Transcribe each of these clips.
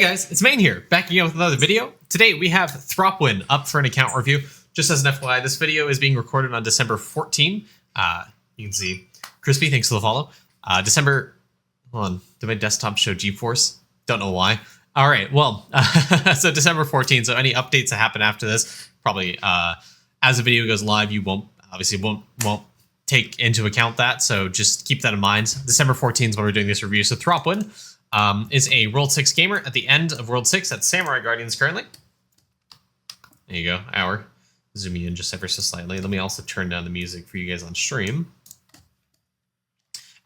Hey guys, it's Main here, back again with another video. Today we have Thropwin up for an account review. Just as an FYI, this video is being recorded on December 14. You can see Crispy, thanks for the follow. Hold on, did my desktop show GeForce? Don't know why. All right, well, so December 14, so any updates that happen after this, probably as the video goes live, you won't take into account that, so just keep that in mind. December 14 is when we're doing this review. So Thropwin is a World 6 gamer at the end of World 6 at Samurai Guardians currently. There you go, hour. Zoom in just ever so slightly. Let me also turn down the music for you guys on stream.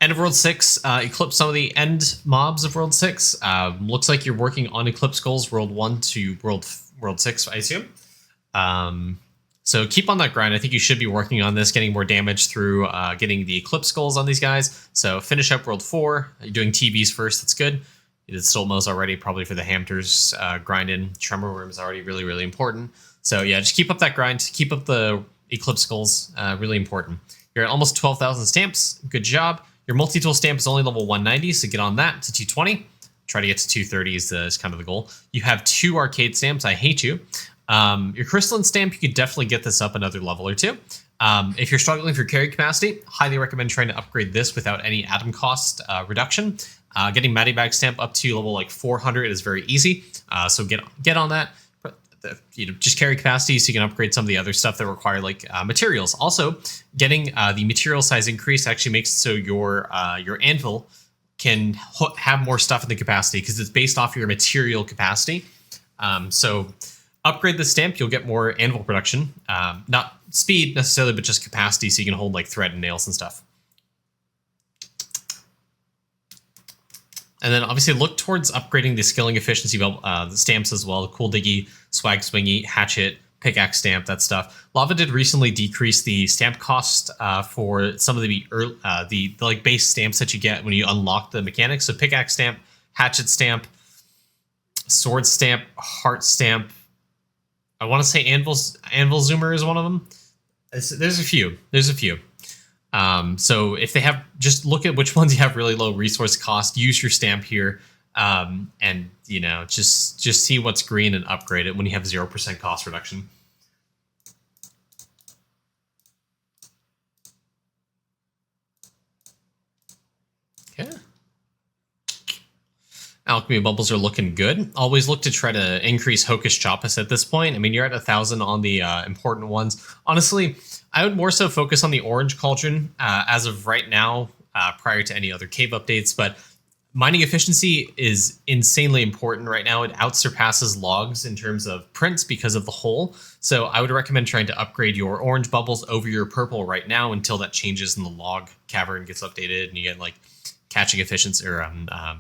End of World 6, eclipse some of the end mobs of World 6. Looks like you're working on eclipse goals, World 1 to World 6, I assume. So keep on that grind. I think you should be working on this, getting more damage through getting the eclipse goals on these guys. So finish up World 4. You're doing TVs first. That's good. You did Stolmos already, probably for the Hamters grinding. Tremor Worm is already really, really important. So yeah, just keep up that grind. Keep up the eclipse goals. Really important. You're at almost 12,000 stamps. Good job. Your multi-tool stamp is only level 190, so get on that to 220. Try to get to 230 is kind of the goal. You have 2 arcade stamps. I hate you. Your crystalline stamp, you could definitely get this up another level or 2. If you're struggling for carry capacity, highly recommend trying to upgrade this without any atom cost reduction. Getting Matty Bag stamp up to level like 400 is very easy. So get on that. Just carry capacity so you can upgrade some of the other stuff that require like materials. Also, getting the material size increase actually makes it so your anvil can have more stuff in the capacity because it's based off your material capacity. So upgrade the stamp, you'll get more anvil production. Not speed necessarily, but just capacity so you can hold like thread and nails and stuff. And then obviously look towards upgrading the skilling efficiency, the stamps as well. Cool Diggy, Swag Swingy, Hatchet, Pickaxe stamp, that stuff. Lava did recently decrease the stamp cost for some of the like base stamps that you get when you unlock the mechanics. So Pickaxe stamp, Hatchet stamp, Sword stamp, Heart stamp. I want to say Anvil Zoomer is one of them. There's a few. So if they have, just look at which ones you have really low resource cost, use your stamp here, and just see what's green and upgrade it when you have 0% cost reduction. Okay. Alchemy bubbles are looking good. Always look to try to increase Hocus Chopus at this point. I mean, you're at 1,000 on the important ones. Honestly, I would more so focus on the Orange Cauldron as of right now, prior to any other cave updates. But mining efficiency is insanely important right now. It outsurpasses logs in terms of prints because of the hole. So I would recommend trying to upgrade your orange bubbles over your purple right now until that changes and the log cavern gets updated and you get like catching efficiency or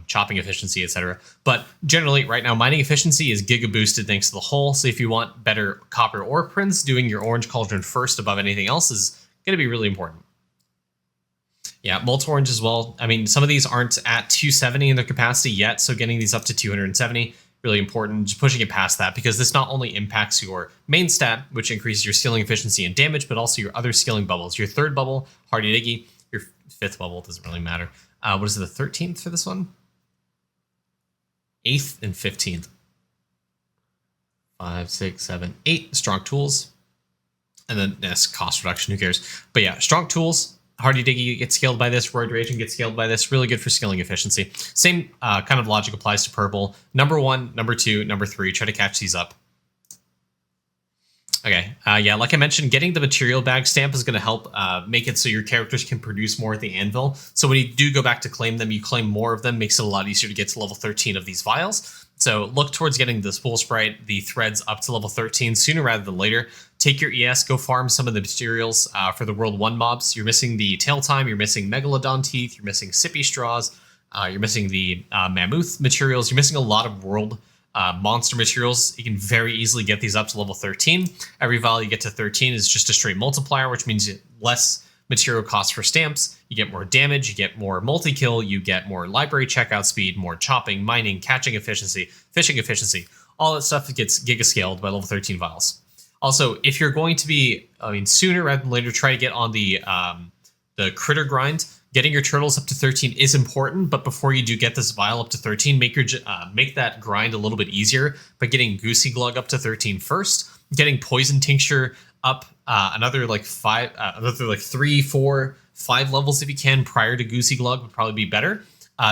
chopping efficiency, etc. But generally, right now, mining efficiency is giga boosted thanks to the hole. So if you want better copper ore prints, doing your orange cauldron first above anything else is going to be really important. Yeah, Molt Orange as well. I mean, some of these aren't at 270 in their capacity yet, so getting these up to 270, really important. Just pushing it past that because this not only impacts your main stat, which increases your skilling efficiency and damage, but also your other skilling bubbles. Your 3rd bubble, Hardy Diggy. Your 5th bubble doesn't really matter. What is it, the 13th for this one? 8th and 15th. 5, 6, 7, 8 strong tools. And then that's cost reduction, who cares? But yeah, strong tools. Hardy Diggy gets scaled by this. Roid Raging gets scaled by this. Really good for skilling efficiency. Same kind of logic applies to purple. Number 1, number 2, number 3. Try to catch these up. Okay, yeah, like I mentioned, getting the material bag stamp is going to help make it so your characters can produce more at the anvil. So when you do go back to claim them, you claim more of them, makes it a lot easier to get to level 13 of these vials. So look towards getting the spool sprite, the threads up to level 13 sooner rather than later. Take your ES, go farm some of the materials for the World 1 mobs. You're missing the tail time, you're missing Megalodon teeth, you're missing Sippy straws, you're missing the Mammoth materials, you're missing a lot of World monster materials. You can very easily get these up to level 13. Every vial you get to 13 is just a straight multiplier, which means less material costs for stamps. You get more damage, you get more multi-kill, you get more library checkout speed, more chopping, mining, catching efficiency, fishing efficiency. All that stuff gets giga scaled by level 13 vials. Also, if you're going to be, sooner rather than later, try to get on the critter grind. Getting your turtles up to 13 is important, but before you do get this vial up to 13, make that grind a little bit easier by getting Goosey Glug up to 13 first, getting Poison Tincture up another like 3, 4, 5 levels if you can prior to Goosey Glug would probably be better,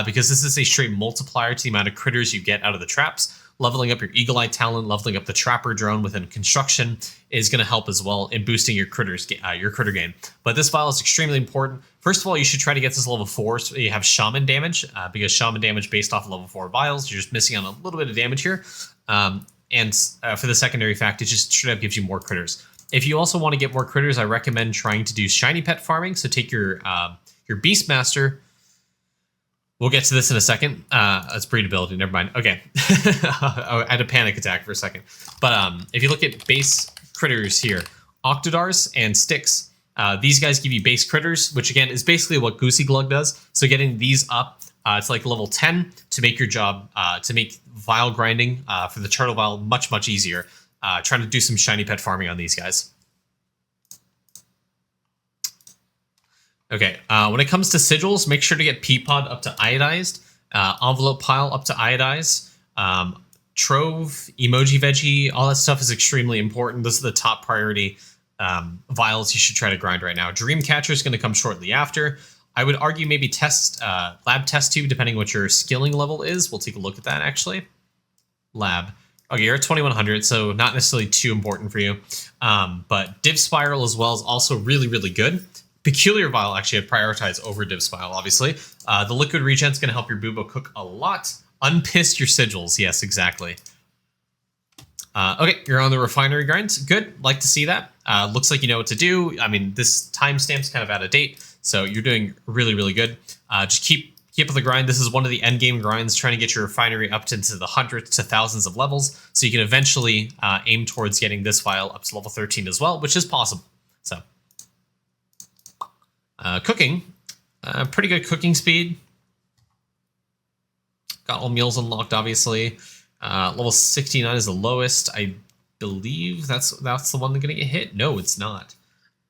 because this is a straight multiplier to the amount of critters you get out of the traps. Leveling up your Eagle Eye Talent, leveling up the Trapper Drone within construction is going to help as well in boosting your critter gain. But this vial is extremely important. First of all, you should try to get this level 4 so you have Shaman damage, because Shaman damage based off of level 4 vials, you're just missing on a little bit of damage here. And for the secondary fact, it just straight up gives you more critters. If you also want to get more critters, I recommend trying to do shiny pet farming. So take your Beastmaster. We'll get to this in a second. That's breedability. Never mind. Okay. I had a panic attack for a second. But if you look at base critters here, Octodars and Sticks, these guys give you base critters, which again is basically what Goosey Glug does. So getting these up, it's like level 10 to make your job, to make vial grinding for the turtle vial much, much easier. Trying to do some shiny pet farming on these guys. Okay, when it comes to sigils, make sure to get Peapod up to iodized, envelope pile up to iodized, trove, emoji veggie, all that stuff is extremely important. This is the top priority vials you should try to grind right now. Dreamcatcher is going to come shortly after. I would argue maybe lab test tube, depending what your skilling level is. We'll take a look at that actually. Lab. Okay, you're at 2100, so not necessarily too important for you. But Div Spiral as well is also really, really good. Peculiar Vial actually I'd prioritize over Div Spiral, obviously. The liquid regen is going to help your Bubo cook a lot. Unpissed your sigils. Yes, exactly. Okay, you're on the refinery grind. Good. Like to see that. Looks like you know what to do. I mean, this timestamp's kind of out of date, so you're doing really, really good. Just keep up the grind. This is one of the end game grinds, trying to get your refinery up into the hundreds to thousands of levels, so you can eventually aim towards getting this vial up to level 13 as well, which is possible. So. Cooking, pretty good cooking speed. Got all meals unlocked, obviously. Level 69 is the lowest. I believe that's the one that's gonna get hit. No, it's not.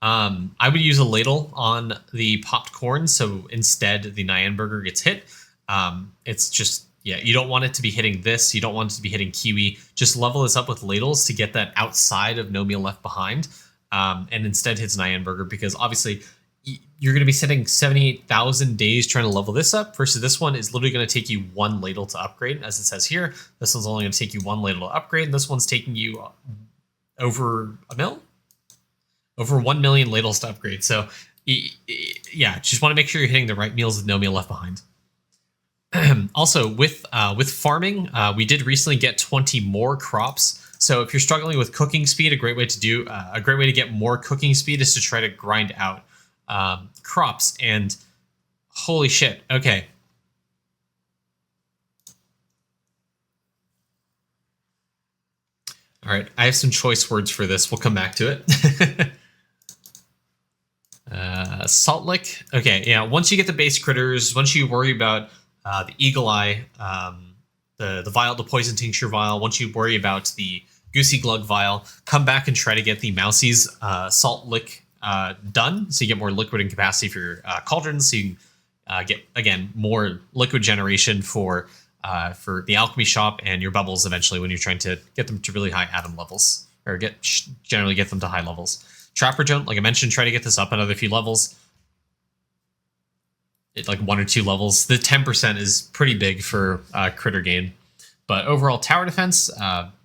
I would use a ladle on the popped corn, so instead the Nyan burger gets hit. It's just, yeah, you don't want it to be hitting this. You don't want it to be hitting kiwi. Just level this up with ladles to get that outside of no meal left behind, and instead hits Nyan burger, because obviously you're going to be sitting 78,000 days trying to level this up, versus this one is literally going to take you 1 ladle to upgrade, as it says here. This one's only going to take you 1 ladle to upgrade, and this one's taking you over a mil? Over 1 million ladles to upgrade. So, yeah, just want to make sure you're hitting the right meals with no meal left behind. Also, with farming, we did recently get 20 more crops. So if you're struggling with cooking speed, a great way to get more cooking speed is to try to grind out crops. And holy shit, okay. All right, I have some choice words for this. We'll come back to it. Salt lick. Okay, yeah, once you get the base critters, once you worry about the eagle eye, the vial, the poison tincture vial, once you worry about the Goosey Glug vial, come back and try to get the Mousie's salt lick done, so you get more liquid and capacity for your cauldrons, so you can get, again, more liquid generation for the alchemy shop and your bubbles eventually when you're trying to get them to really high atom levels, or generally get them to high levels. Trapper Drone, like I mentioned, try to get this up another few levels. Like 1 or 2 levels. The 10% is pretty big for critter gain. But overall, tower defense,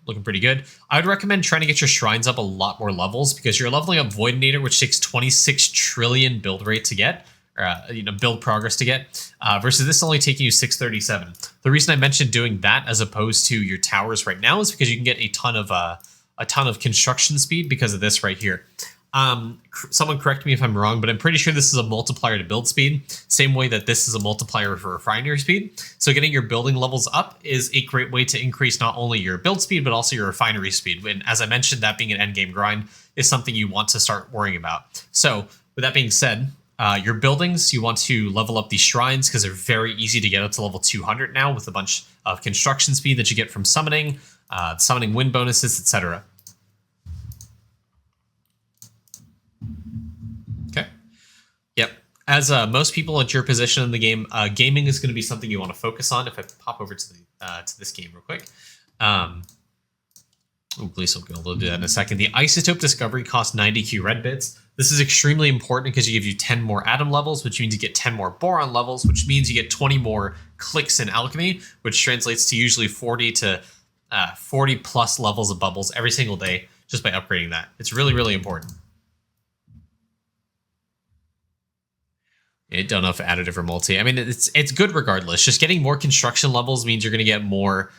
looking pretty good. I would recommend trying to get your shrines up a lot more levels, because you're leveling up Voidinator, which takes 26 trillion build rate to get, or build progress to get, versus this only taking you 637. The reason I mentioned doing that as opposed to your towers right now is because you can get a ton of construction speed because of this right here. Someone correct me if I'm wrong, but I'm pretty sure this is a multiplier to build speed, same way that this is a multiplier for refinery speed. So getting your building levels up is a great way to increase not only your build speed, but also your refinery speed. And as I mentioned, that being an endgame grind is something you want to start worrying about. So with that being said, your buildings, you want to level up these shrines, because they're very easy to get up to level 200 now with a bunch of construction speed that you get from summoning, summoning win bonuses, etc. Okay. Yep. as most people at your position in the game, gaming is going to be something you want to focus on. If I pop over to this game real quick. Gleason will do that in a second. The isotope discovery costs 90 Q red bits. This is extremely important because it gives you 10 more atom levels, which means you get 10 more boron levels, which means you get 20 more clicks in alchemy, which translates to usually 40 to 40 plus levels of bubbles every single day just by upgrading that. It's really, really important. I don't know if additive or multi. I mean, it's good regardless. Just getting more construction levels means you're going to get more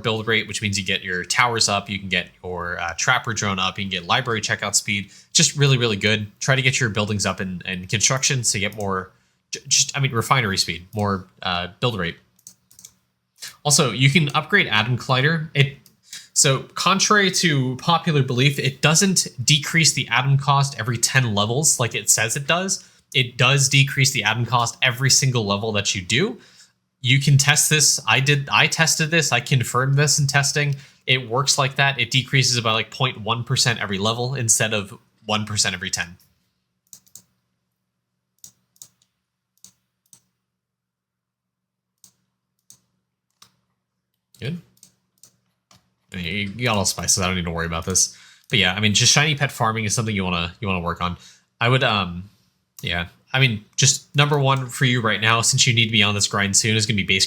build rate, which means you get your towers up, you can get your trapper drone up, you can get library checkout speed. Just really, really good. Try to get your buildings up in construction so you get more, refinery speed, more build rate. Also, you can upgrade Atom Collider. So contrary to popular belief, it doesn't decrease the atom cost every 10 levels like it says it does. It does decrease the atom cost every single level that you do. You can test this. I tested this. I confirmed this in testing. It works like that. It decreases by like 0.1% every level instead of 1% every 10. Good. I mean, you got all spices. I don't need to worry about this. But yeah, I mean, just shiny pet farming is something you wanna work on. I would yeah. I mean, just number one for you right now, since you need to be on this grind soon, is going to be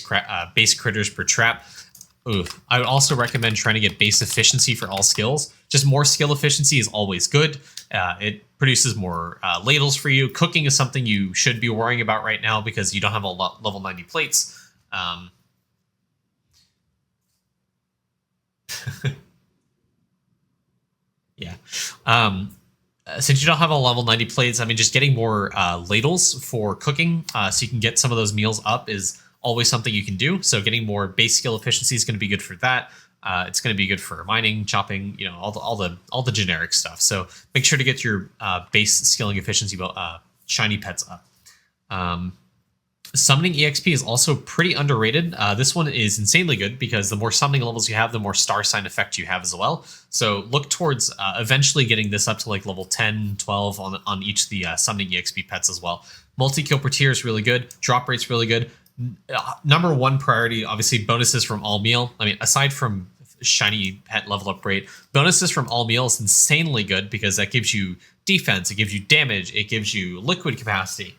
base critters per trap. Ooh. I would also recommend trying to get base efficiency for all skills. Just more skill efficiency is always good. It produces more ladles for you. Cooking is something you should be worrying about right now because you don't have a level 90 plates. Yeah. Since you don't have a level 90 plates, I mean, just getting more ladles for cooking so you can get some of those meals up is always something you can do. So getting more base skill efficiency is going to be good for that. It's going to be good for mining, chopping, you know, all the generic stuff. So make sure to get your base skilling efficiency shiny pets up. Summoning EXP is also pretty underrated. This one is insanely good because the more summoning levels you have, the more star sign effect you have as well. So look towards eventually getting this up to like level 10, 12 on each of the summoning EXP pets as well. Multi-kill per tier is really good. Drop rate's really good. Number one priority, obviously, bonuses from all meal. I mean, aside from shiny pet level up rate, bonuses from all meal is insanely good because that gives you defense, it gives you damage, it gives you liquid capacity.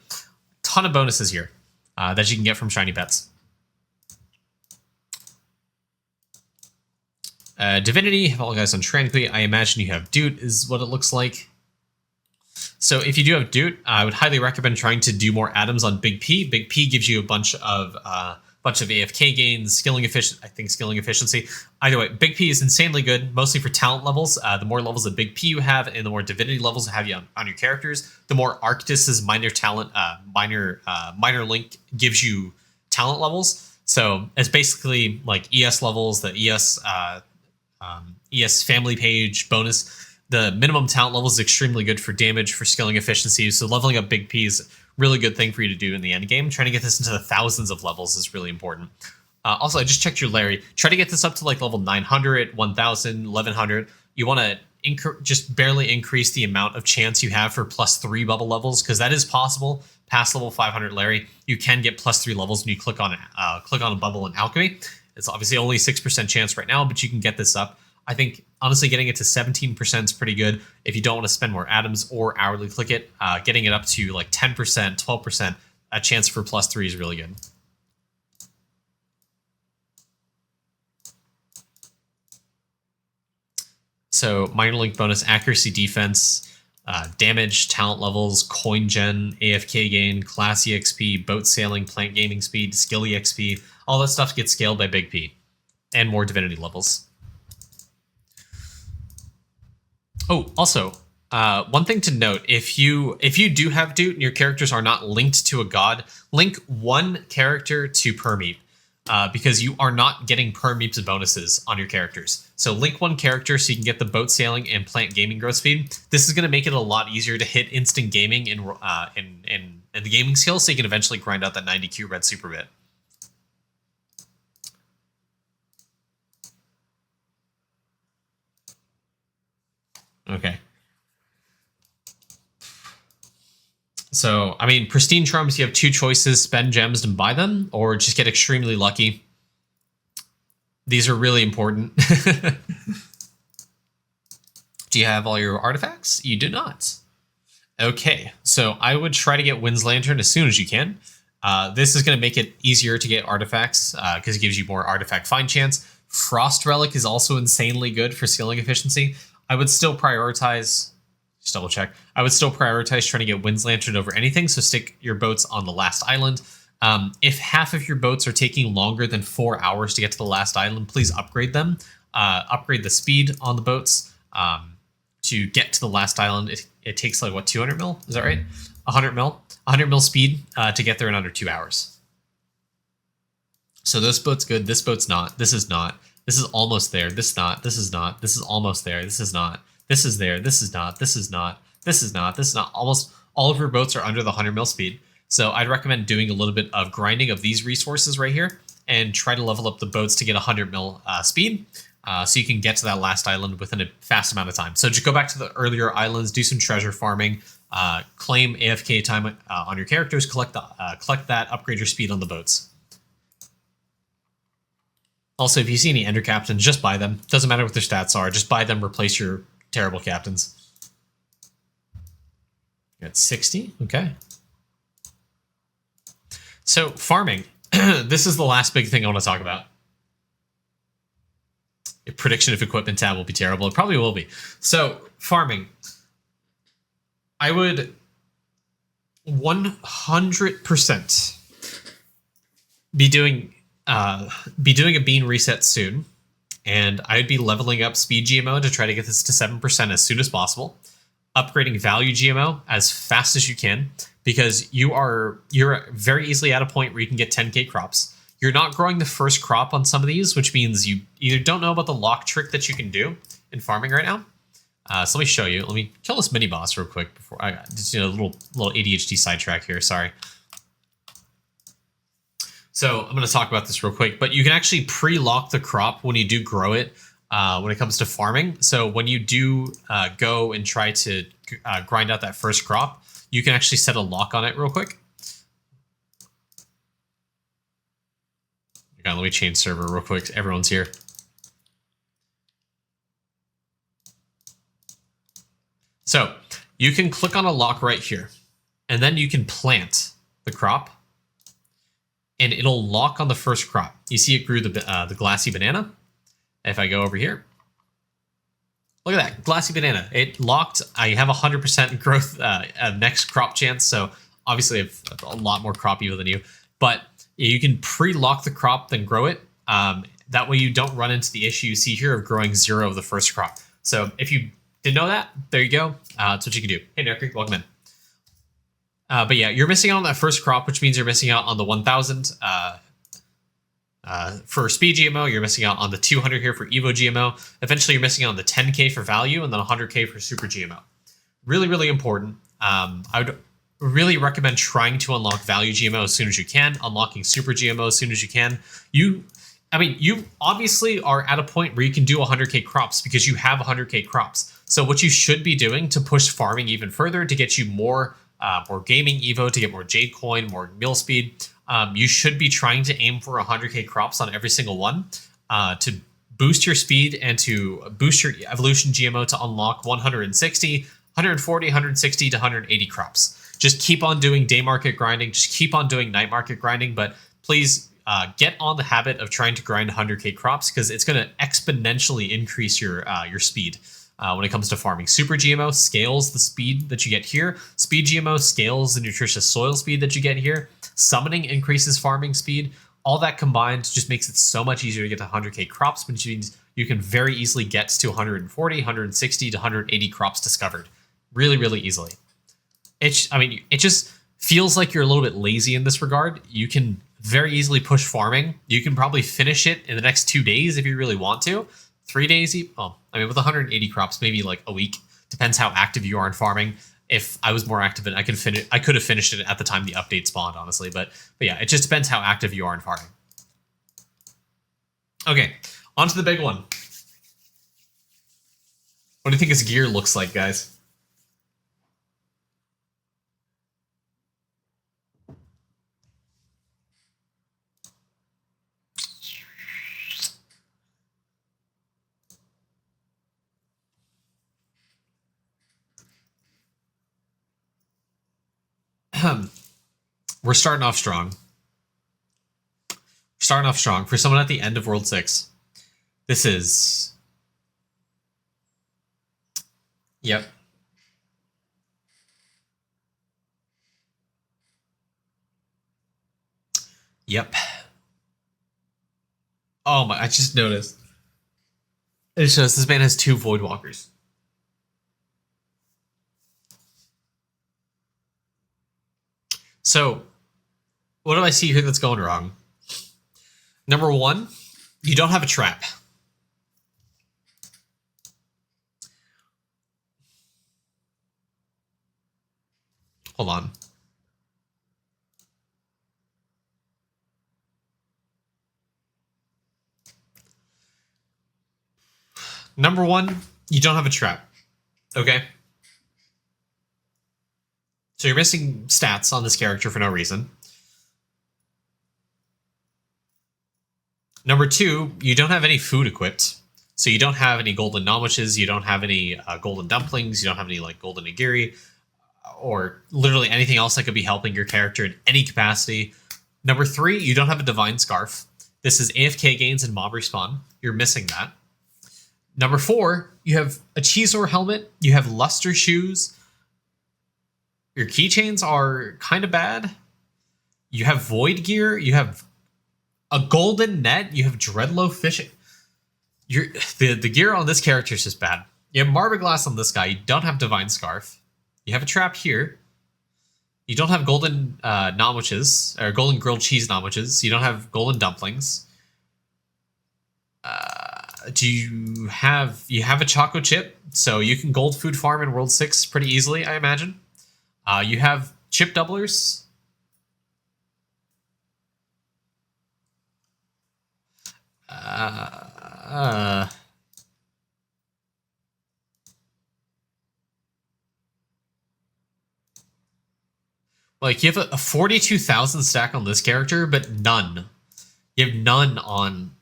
Ton of bonuses here. That you can get from shiny pets. Divinity, have all guys on Tranquilly. I imagine you have Doot is what it looks like. So if you do have Doot, I would highly recommend trying to do more atoms on Big P. Big P gives you a bunch of AFK gains, skilling efficiency. Either way, Big P is insanely good, mostly for talent levels. The more levels of Big P you have, and the more Divinity levels you have on your characters, the more Arctis's minor talent, minor link gives you talent levels. So it's basically like ES levels, the ES family page bonus. The minimum talent level is extremely good for damage, for skilling efficiency. So leveling up Big P is really good thing for you to do in the end game. Trying to get this into the thousands of levels is really important. Also, I just checked your Larry. Try to get this up to like level 900, 1000, 1100. You want to just barely increase the amount of chance you have for +3 bubble levels because that is possible. Past level 500 Larry, you can get +3 levels when you click on a bubble in Alchemy. It's obviously only 6% chance right now, but you can get this up. I think, honestly, getting it to 17% is pretty good. If you don't want to spend more atoms or hourly click it, getting it up to like 10%, 12%, a chance for +3 is really good. So minor link bonus, accuracy, defense, damage, talent levels, coin gen, AFK gain, class EXP, boat sailing, plant gaming speed, skill EXP, all that stuff gets scaled by Big P and more divinity levels. Oh, also, one thing to note, if you do have Doot and your characters are not linked to a god, link one character to Permeep, because you are not getting Permeep's bonuses on your characters. So link one character so you can get the boat sailing and plant gaming growth speed. This is going to make it a lot easier to hit instant gaming in the gaming skill, so you can eventually grind out that 90Q red super bit. Okay. So, I mean, Pristine Charms, you have two choices, spend gems and buy them, or just get extremely lucky. These are really important. Do you have all your artifacts? You do not. Okay, so I would try to get Wind's Lantern as soon as you can. This is going to make it easier to get artifacts because it gives you more artifact find chance. Frost Relic is also insanely good for scaling efficiency. I would still prioritize, just double check, I would still prioritize trying to get Wind's Lantern over anything, so stick your boats on the last island. If half of your boats are taking longer than 4 hours to get to the last island, please upgrade them. Upgrade the speed on the boats to get to the last island. It takes like, what, 200 mil? Is that right? 100 mil? 100 mil speed to get there in under 2 hours. So this boat's good. This boat's not. This is not. This is almost there. This not. This is not. This is almost there. This is not. This is there. This is not. This is not. This is not. This is not. Almost all of your boats are under the 100 mil speed. So I'd recommend doing a little bit of grinding of these resources right here and try to level up the boats to get 100 mil speed. So you can get to that last island within a fast amount of time. So just go back to the earlier islands, do some treasure farming, claim AFK time on your characters, collect that, upgrade your speed on the boats. Also, if you see any Ender Captains, just buy them. Doesn't matter what their stats are, just buy them, replace your terrible captains. You're at 60, okay. So farming, this is the last big thing I want to talk about. Prediction if equipment tab will be terrible. It probably will be. So farming, I would 100% be doing a bean reset soon, and I'd be leveling up speed GMO to try to get this to 7% as soon as possible. Upgrading value GMO as fast as you can, because you're very easily at a point where you can get 10k crops. You're not growing the first crop on some of these, which means you either don't know about the lock trick that you can do in farming right now. So let me show you. Let me kill this mini boss real quick before I just a little ADHD sidetrack here. Sorry. So I'm going to talk about this real quick, but you can actually pre-lock the crop when you do grow it when it comes to farming. So when you do go and try to grind out that first crop, you can actually set a lock on it real quick. Okay, let me change server real quick. Everyone's here. So you can click on a lock right here, and then you can plant the crop, and it'll lock on the first crop. You see it grew the glassy banana. If I go over here, look at that, glassy banana. It locked. I have 100% growth next crop chance, so obviously I have a lot more crop yield than you, but you can pre-lock the crop, then grow it. That way you don't run into the issue you see here of growing 0 of the first crop. So if you didn't know that, there you go. That's what you can do. Hey, Nerky, welcome in. But yeah, you're missing out on that first crop, which means you're missing out on the 1,000 for speed GMO. You're missing out on the 200 here for Evo GMO. Eventually, you're missing out on the 10k for value and then 100k for super GMO. Really, really important. I would really recommend trying to unlock value GMO as soon as you can, unlocking super GMO as soon as you can. You obviously are at a point where you can do 100k crops because you have 100k crops. So what you should be doing to push farming even further, to get you more gaming Evo, to get more Jade Coin, more mill speed, you should be trying to aim for 100k crops on every single one to boost your speed and to boost your evolution GMO to unlock 160, 140, 160 to 180 crops. Just keep on doing day market grinding. Just keep on doing night market grinding. But please get on the habit of trying to grind 100k crops, because it's going to exponentially increase your speed when it comes to farming. Super GMO scales the speed that you get here. Speed GMO scales the nutritious soil speed that you get here. Summoning increases farming speed. All that combined just makes it so much easier to get to 100k crops, which means you can very easily get to 140, 160 to 180 crops discovered really, really easily. It just feels like you're a little bit lazy in this regard. You can very easily push farming. You can probably finish it in the next 2 days if you really want to. 3 days, with 180 crops, maybe like a week. Depends how active you are in farming. If I was more active, I could have finished it at the time the update spawned, honestly. But yeah, it just depends how active you are in farming. Okay, on to the big one. What do you think his gear looks like, guys? We're starting off strong. Starting off strong. For someone at the end of World 6, this is... Yep. Yep. Oh my, I just noticed. It shows this man has 2 Voidwalkers. So, what do I see here that's going wrong? Number 1, you don't have a trap. Hold on. Number 1, you don't have a trap. Okay? So you're missing stats on this character for no reason. Number 2, you don't have any food equipped. So you don't have any golden Nomwiches, you don't have any golden dumplings, you don't have any like golden nigiri, or literally anything else that could be helping your character in any capacity. Number 3, you don't have a divine scarf. This is AFK gains and mob respawn. You're missing that. Number 4, you have a Cheezor helmet, you have luster shoes. Your keychains are kind of bad. You have void gear, you have a golden net, you have Dreadlow fishing. The gear on this character is just bad. You have Marbaglass on this guy, you don't have divine scarf. You have a trap here. You don't have golden Nomwiches, or golden grilled cheese Nomwiches. You don't have golden dumplings. You have a Choco Chip, so you can gold food farm in World 6 pretty easily, I imagine. You have chip doublers. Like, you have a 42,000 stack on this character, but none. You have none on...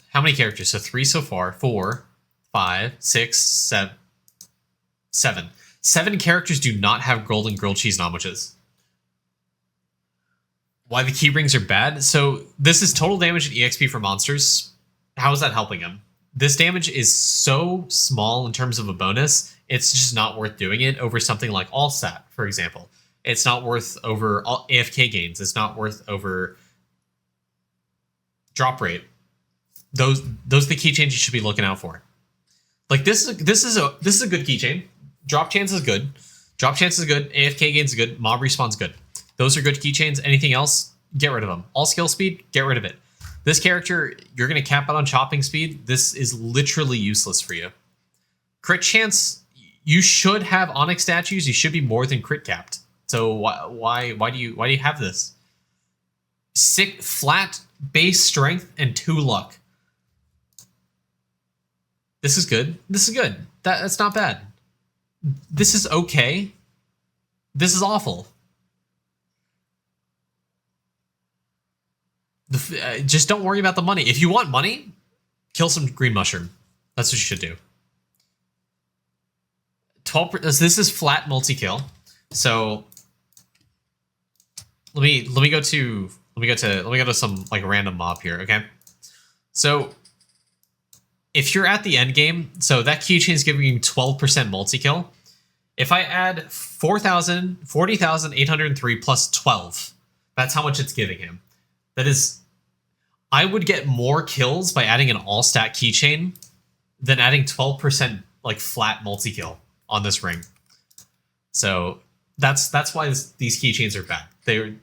How many characters? So 3 so far. 4, 5, 6, 7. 7 characters do not have golden grilled cheese Nomwiches. Why the key rings are bad? So this is total damage and EXP for monsters. How is that helping him? This damage is so small in terms of a bonus, it's just not worth doing it over something like All Stat, for example. It's not worth over AFK gains. It's not worth over drop rate. Those are the keychains you should be looking out for. Like this is a good keychain. Drop chance is good. Drop chance is good. AFK gains is good. Mob respawn's good. Those are good keychains. Anything else, get rid of them. All skill speed, get rid of it. This character, you're going to cap out on chopping speed. This is literally useless for you. Crit chance, you should have Onyx statues. You should be more than crit capped. So why do you have this? Sick flat base strength and 2 luck. This is good. This is good. That's not bad. This is okay. This is awful. Just don't worry about the money. If you want money, kill some green mushroom. That's what you should do. 12. This is flat multi-kill. So let me go to some like random mob here. Okay. So if you're at the end game, so that keychain is giving you 12% multi-kill. If I add 40,803 plus 12, that's how much it's giving him. That is, I would get more kills by adding an all-stat keychain than adding 12% like flat multi-kill on this ring. So that's why these keychains are bad. They're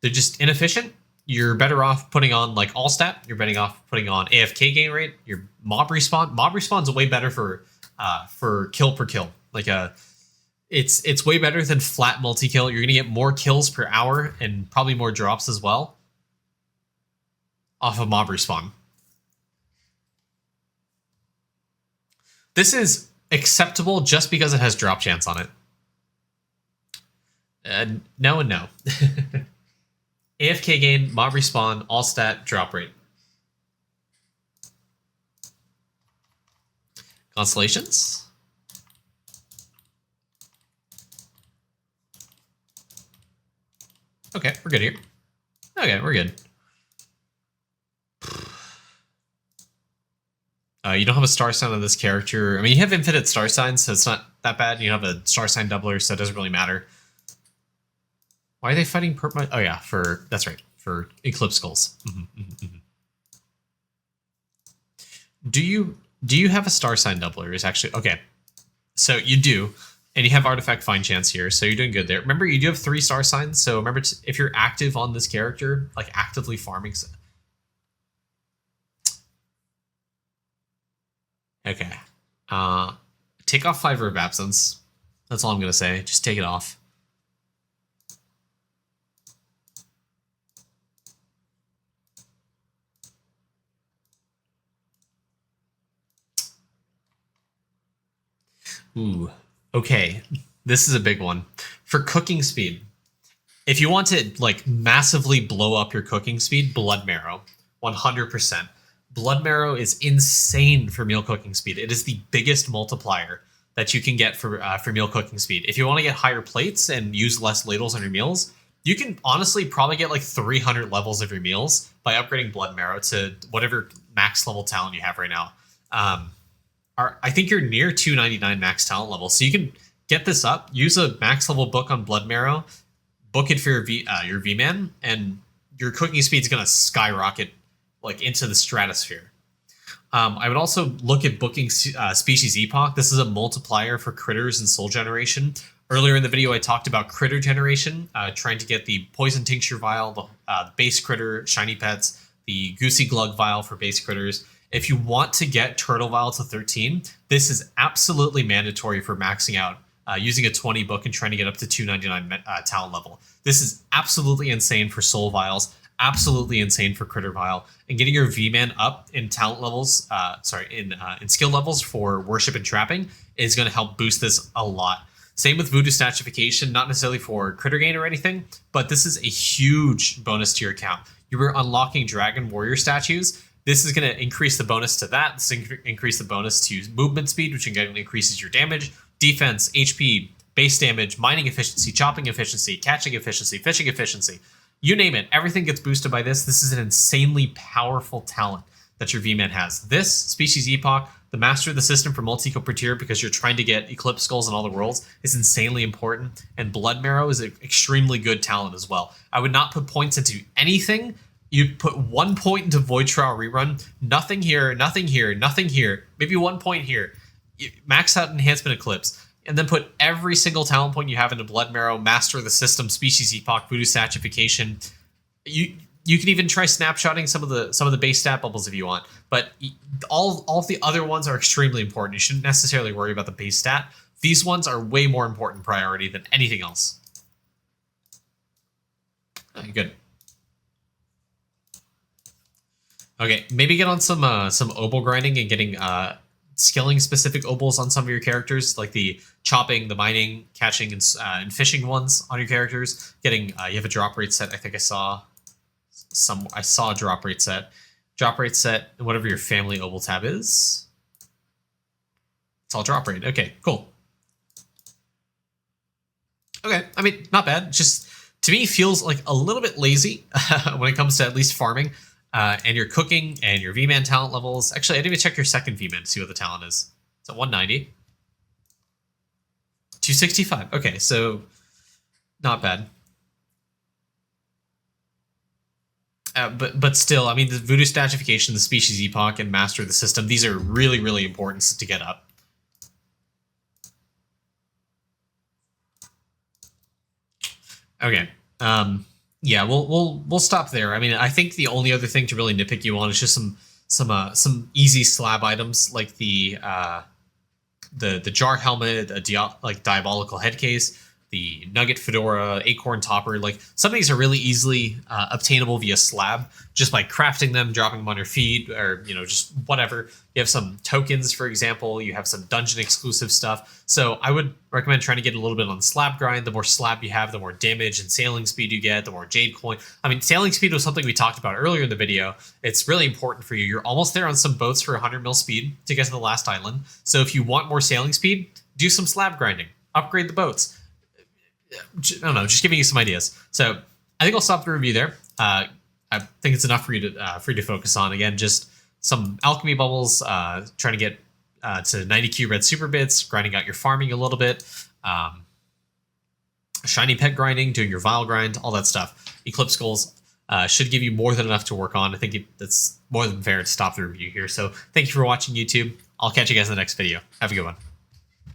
just inefficient. You're better off putting on like all stat. You're better off putting on AFK gain rate. Your mob respawn. Mob respawn's way better for kill per kill. Like it's way better than flat multi kill. You're gonna get more kills per hour and probably more drops as well off of mob respawn. This is acceptable just because it has drop chance on it. No and no. AFK gain, mob respawn, all stat, drop rate. Constellations. Okay, we're good here. Okay, we're good. You don't have a star sign on this character. I mean, you have infinite star signs, so it's not that bad. You have a star sign doubler, so it doesn't really matter. Why are they fighting purple? Oh yeah, that's right, for Eclipse Skulls. Do you have a star sign doubler? Is actually okay. So you do, and you have artifact find chance here, so you're doing good there. Remember, you do have 3 star signs, so remember if you're active on this character, like actively farming. Okay. Take off 5 Verb Absence. That's all I'm gonna say. Just take it off. Ooh, okay. This is a big one. For cooking speed, if you want to like massively blow up your cooking speed, Blood Marrow, 100%. Blood Marrow is insane for meal cooking speed. It is the biggest multiplier that you can get for meal cooking speed. If you want to get higher plates and use less ladles on your meals, you can honestly probably get like 300 levels of your meals by upgrading Blood Marrow to whatever max level talent you have right now. I think you're near 299 max talent level, so you can get this up, use a max level book on Blood Marrow, book it for your V-Man, and your cooking speed is going to skyrocket like into the stratosphere. I would also look at booking Species Epoch. This is a multiplier for critters and soul generation. Earlier in the video, I talked about critter generation, trying to get the Poison Tincture Vial, the base critter, shiny pets, the Goosey Glug Vial for base critters. If you want to get Turtle Vial to 13, this is absolutely mandatory for maxing out using a 20 book and trying to get up to 299 talent level. This is absolutely insane for Soul Vials, absolutely insane for Critter Vial, and getting your V-Man up in talent levels, in skill levels for Worship and Trapping is going to help boost this a lot. Same with Voodoo Statification, not necessarily for Critter Gain or anything, but this is a huge bonus to your account. You were unlocking Dragon Warrior statues. This is going to increase the bonus to that. This is increase the bonus to movement speed, which again increases your damage, defense, HP, base damage, mining efficiency, chopping efficiency, catching efficiency, fishing efficiency. You name it. Everything gets boosted by this. This is an insanely powerful talent that your V-Man has. This, Species Epoch, the Master of the System for Multi-Cooperateur, because you're trying to get Eclipse Skulls in all the worlds, is insanely important. And Blood Marrow is an extremely good talent as well. I would not put points into anything. You put 1 point into Void Trial Rerun, nothing here, nothing here, nothing here, maybe 1 point here. Max out Enhancement Eclipse, and then put every single talent point you have into Blood Marrow, Master of the System, Species Epoch, Voodoo Statification. You can even try snapshotting some of the base stat bubbles if you want, but all of the other ones are extremely important. You shouldn't necessarily worry about the base stat. These ones are way more important priority than anything else. Okay, good. Okay, maybe get on some obol grinding and getting skilling specific obels on some of your characters, like the chopping, the mining, catching, and fishing ones on your characters. Getting you have a drop rate set. I think I saw a drop rate set. Drop rate set, whatever your family obol tab is. It's all drop rate. Okay, cool. Okay, I mean, not bad. Just to me feels like a little bit lazy when it comes to at least farming. And your cooking and your V-Man talent levels. Actually, I didn't even check your second V-Man to see what the talent is. It's at 190. 265. Okay, so not bad. But still, I mean, the Voodoo Statification, the Species Epoch, and Master of the System, these are really, really important to get up. Okay. Yeah, we'll stop there. I mean, I think the only other thing to really nitpick you on is just some easy slab items like the jar helmet, a diabolical head case, the nugget fedora, acorn topper. Like some of these are really easily obtainable via slab just by crafting them, dropping them on your feet, or just whatever. You have some tokens, for example. You have some dungeon exclusive stuff. So I would recommend trying to get a little bit on the slab grind. The more slab you have, the more damage and sailing speed you get, the more jade coin. I mean, sailing speed was something we talked about earlier in the video. It's really important for you. You're almost there on some boats for 100 mil speed to get to the last island. So if you want more sailing speed, do some slab grinding. Upgrade the boats. I don't know, just giving you some ideas. So I think I'll stop the review there. I think it's enough for you to focus on. Again, just some alchemy bubbles, trying to get to 90Q red super bits, grinding out your farming a little bit, shiny pet grinding, doing your vial grind, all that stuff. Eclipse goals should give you more than enough to work on. I think that's more than fair to stop the review here. So thank you for watching, YouTube. I'll catch you guys in the next video. Have a good one.